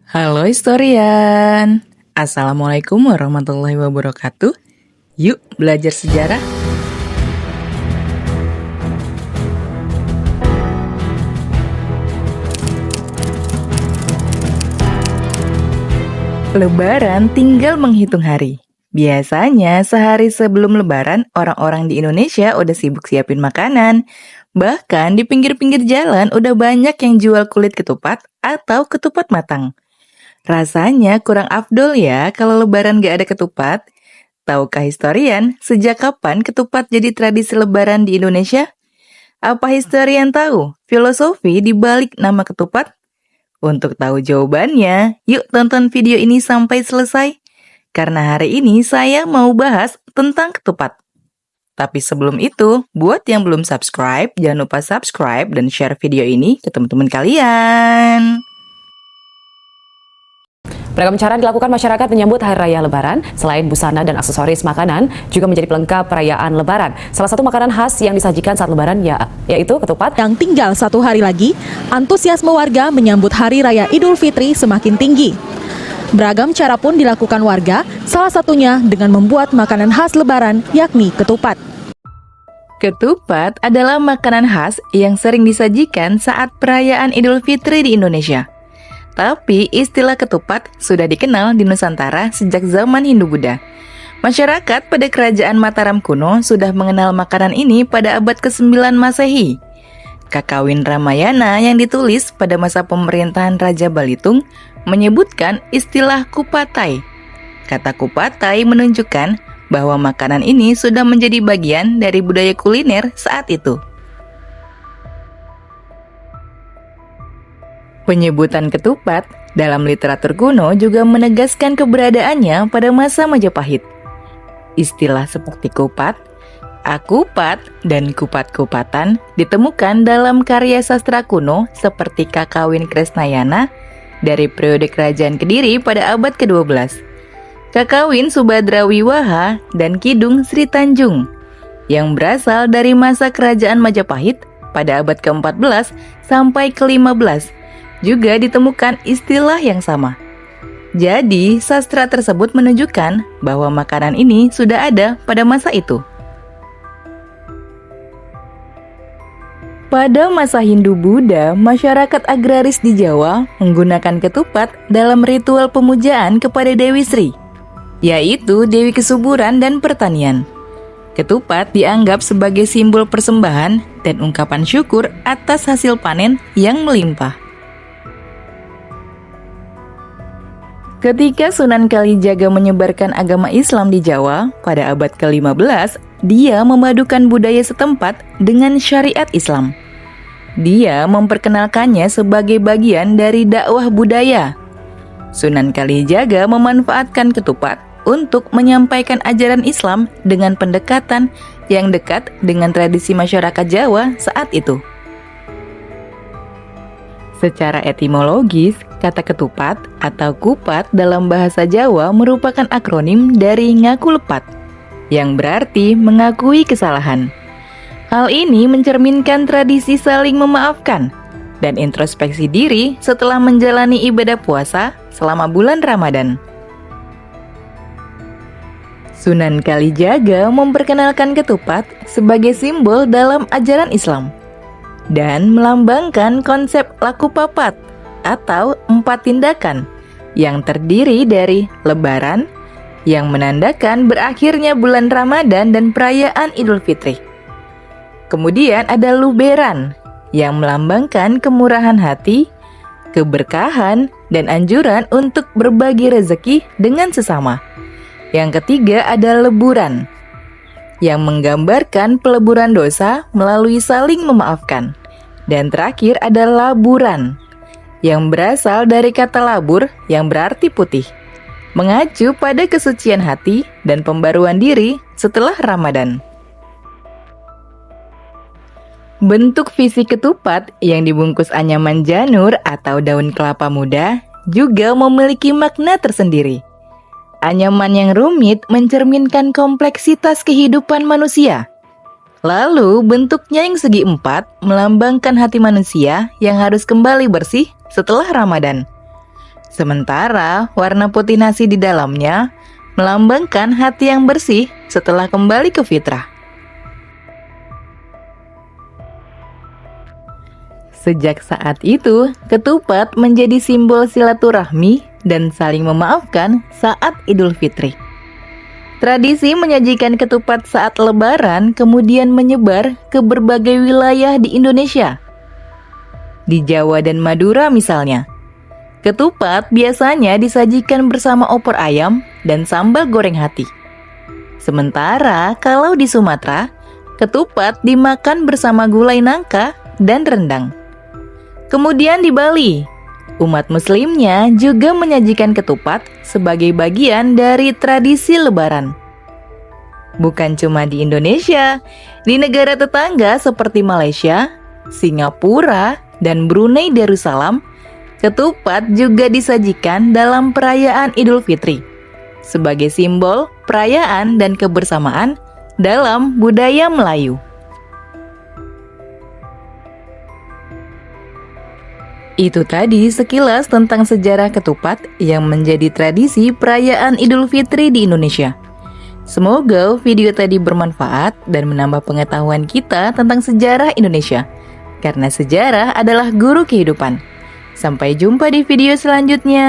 Halo historian, Assalamualaikum warahmatullahi wabarakatuh. Yuk belajar sejarah. Lebaran tinggal menghitung hari. Biasanya sehari sebelum Lebaran, orang-orang di Indonesia udah sibuk siapin makanan. Bahkan di pinggir-pinggir jalan udah banyak yang jual kulit ketupat atau ketupat matang. Rasanya kurang afdol ya kalau Lebaran gak ada ketupat. Tahukah historian, sejak kapan ketupat jadi tradisi Lebaran di Indonesia? Apa historian tahu filosofi di balik nama ketupat? Untuk tahu jawabannya, yuk tonton video ini sampai selesai. Karena hari ini saya mau bahas tentang ketupat. Tapi sebelum itu, buat yang belum subscribe, jangan lupa subscribe dan share video ini ke teman-teman kalian. Beragam cara dilakukan masyarakat menyambut Hari Raya Lebaran. Selain busana dan aksesoris makanan, juga menjadi pelengkap perayaan Lebaran. Salah satu makanan khas yang disajikan saat Lebaran yaitu ketupat. Yang tinggal satu hari lagi, antusiasme warga menyambut Hari Raya Idul Fitri semakin tinggi. Beragam cara pun dilakukan warga, salah satunya dengan membuat makanan khas Lebaran, yakni ketupat. Ketupat adalah makanan khas yang sering disajikan saat perayaan Idul Fitri di Indonesia. Tapi istilah ketupat sudah dikenal di Nusantara sejak zaman Hindu-Buddha. Masyarakat pada kerajaan Mataram kuno sudah mengenal makanan ini pada abad ke-9 Masehi. Kakawin Ramayana yang ditulis pada masa pemerintahan Raja Balitung menyebutkan istilah kupatai. Kata kupatai menunjukkan bahwa makanan ini sudah menjadi bagian dari budaya kuliner saat itu. Penyebutan ketupat dalam literatur kuno juga menegaskan keberadaannya pada masa Majapahit. Istilah seperti kupat, akupat, dan kupat-kupatan ditemukan dalam karya sastra kuno seperti Kakawin Kresnayana dari periode Kerajaan Kediri pada abad ke-12, Kakawin Subadrawiwaha, dan Kidung Sri Tanjung yang berasal dari masa Kerajaan Majapahit pada abad ke-14 sampai ke-15. Juga ditemukan istilah yang sama. Jadi, sastra tersebut menunjukkan bahwa makanan ini sudah ada pada masa itu. Pada masa Hindu-Buddha, masyarakat agraris di Jawa menggunakan ketupat dalam ritual pemujaan kepada Dewi Sri, yaitu Dewi Kesuburan dan Pertanian. Ketupat dianggap sebagai simbol persembahan dan ungkapan syukur atas hasil panen yang melimpah. Ketika Sunan Kalijaga menyebarkan agama Islam di Jawa pada abad ke-15, dia memadukan budaya setempat dengan syariat Islam. Dia memperkenalkannya sebagai bagian dari dakwah budaya. Sunan Kalijaga memanfaatkan ketupat untuk menyampaikan ajaran Islam dengan pendekatan yang dekat dengan tradisi masyarakat Jawa saat itu. Secara etimologis, kata ketupat atau kupat dalam bahasa Jawa merupakan akronim dari ngaku lepat, yang berarti mengakui kesalahan. Hal ini mencerminkan tradisi saling memaafkan dan introspeksi diri setelah menjalani ibadah puasa selama bulan Ramadan. Sunan Kalijaga memperkenalkan ketupat sebagai simbol dalam ajaran Islam dan melambangkan konsep laku papat atau 4 tindakan yang terdiri dari Lebaran yang menandakan berakhirnya bulan Ramadan dan perayaan Idul Fitri. Kemudian ada Luberan yang melambangkan kemurahan hati, keberkahan, dan anjuran untuk berbagi rezeki dengan sesama. Yang ketiga ada Leburan yang menggambarkan peleburan dosa melalui saling memaafkan. Dan terakhir ada Laburan yang berasal dari kata labur yang berarti putih, mengacu pada kesucian hati dan pembaruan diri setelah Ramadan. Bentuk fisik ketupat yang dibungkus anyaman janur atau daun kelapa muda juga memiliki makna tersendiri. Anyaman yang rumit mencerminkan kompleksitas kehidupan manusia. Lalu bentuknya yang segi empat melambangkan hati manusia yang harus kembali bersih setelah Ramadan. Sementara warna putih nasi di dalamnya melambangkan hati yang bersih setelah kembali ke fitrah. Sejak saat itu, ketupat menjadi simbol silaturahmi dan saling memaafkan saat Idul Fitri. Tradisi menyajikan ketupat saat Lebaran kemudian menyebar ke berbagai wilayah di Indonesia. Di Jawa dan Madura misalnya, ketupat biasanya disajikan bersama opor ayam dan sambal goreng hati. Sementara kalau di Sumatera, ketupat dimakan bersama gulai nangka dan rendang. Kemudian di Bali, umat muslimnya juga menyajikan ketupat sebagai bagian dari tradisi Lebaran. Bukan cuma di Indonesia, di negara tetangga seperti Malaysia, Singapura, dan Brunei Darussalam, ketupat juga disajikan dalam perayaan Idul Fitri sebagai simbol perayaan dan kebersamaan dalam budaya Melayu. Itu tadi sekilas tentang sejarah ketupat yang menjadi tradisi perayaan Idul Fitri di Indonesia. Semoga video tadi bermanfaat dan menambah pengetahuan kita tentang sejarah Indonesia, karena sejarah adalah guru kehidupan. Sampai jumpa di video selanjutnya.